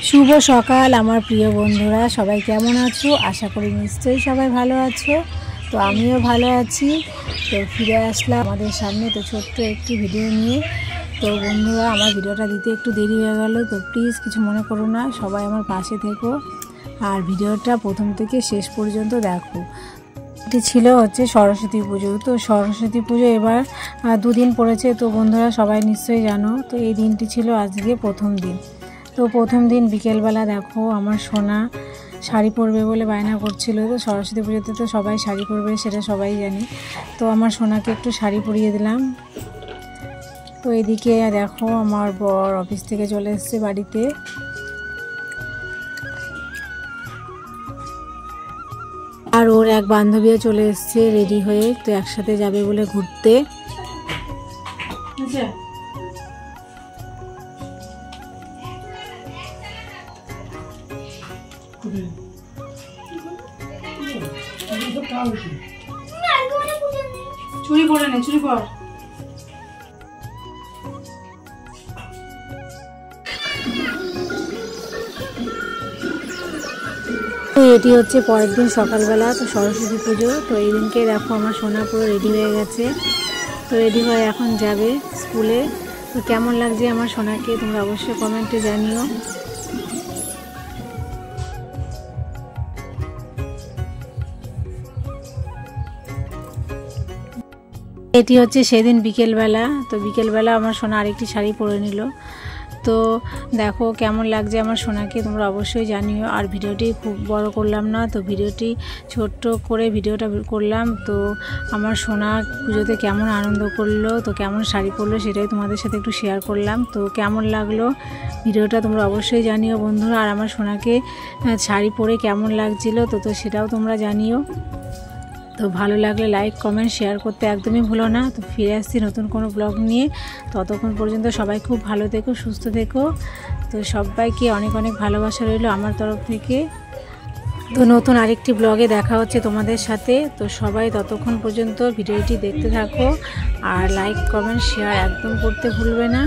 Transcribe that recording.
শুভ সকাল আমার প্রিয় বন্ধুরা, সবাই কেমন আছো? আশা করি নিশ্চয়ই সবাই ভালো আছো। তো আমিও ভালো আছি। তো ফিরে আসলাম আমাদের সামনে তো ছোট্ট একটি ভিডিও নিয়ে। তো বন্ধুরা, আমার ভিডিওটা দিতে একটু দেরি হয়ে গেল, তো প্লিজ কিছু মনে করো না, সবাই আমার পাশে থেকো আর ভিডিওটা প্রথম থেকে শেষ পর্যন্ত দেখো। এটি ছিল সরস্বতী পুজো। তো সরস্বতী পুজো এবার 2 দিন পড়েছে। তো বন্ধুরা সবাই নিশ্চয়ই জানো, তো এই দিনটি ছিল আজকে প্রথম দিন। তো প্রথম দিন বিকেলবেলা দেখো আমার সোনা শাড়ি পরবে বলে বায়না করছিল। তো সরস্বতী পুজোতে তো সবাই শাড়ি পরবে, সেটা সবাই জানি। তো আমার সোনাকে একটু শাড়ি পরিয়ে দিলাম। তো এদিকে দেখো আমার বর অফিস থেকে চলে এসেছে বাড়িতে। আর ওর এক বান্ধবীও চলে এসেছে রেডি হয়ে, তো একসাথে যাবে বলে ঘুরতে। চুরি পরে নে, চুরি পর। তো এটি হচ্ছে পরের দিন সকালবেলা, তো সরস্বতী পুজো। তো এই দিনকে দেখো আমার সোনা পুরো রেডি হয়ে গেছে। তো রেডি হয়ে এখন যাবে স্কুলে। তো কেমন লাগছে আমার সোনাকে তোমরা অবশ্যই কমেন্টে জানিও। এটি হচ্ছে সেদিন বিকেলবেলা। তো বিকেলবেলা আমার সোনা আরেকটি শাড়ি পরে নিল। তো দেখো কেমন লাগছে আমার সোনাকে তোমরা অবশ্যই জানিও। আর ভিডিওটি খুব বড় করলাম না, তো ভিডিওটি ছোট্ট করে ভিডিওটা করলাম। তো আমার সোনা পুজোতে কেমন আনন্দ করলো, তো কেমন শাড়ি পরলো, সেটাই তোমাদের সাথে একটু শেয়ার করলাম। তো কেমন লাগলো ভিডিওটা তোমরা অবশ্যই জানিও বন্ধুরা। আর আমার সোনাকে শাড়ি পরে কেমন লাগছিল তো সেটাও তোমরা জানিও। তো ভালো লাগলে লাইক কমেন্ট শেয়ার করতে একদমই ভুলো না। তো ফিরে আসছি নতুন কোনো ব্লগ নিয়ে। ততক্ষণ পর্যন্ত সবাই খুব ভালো থেকো, সুস্থ থেকো। তো সবাইকে অনেক অনেক ভালোবাসা রইলো আমার তরফ থেকে। তো নতুন আরেকটি ব্লগে দেখা হচ্ছে তোমাদের সাথে। তো সবাই ততক্ষণ পর্যন্ত ভিডিওটি দেখতে থাকো আর লাইক কমেন্ট শেয়ার একদম করতে ভুলবে না।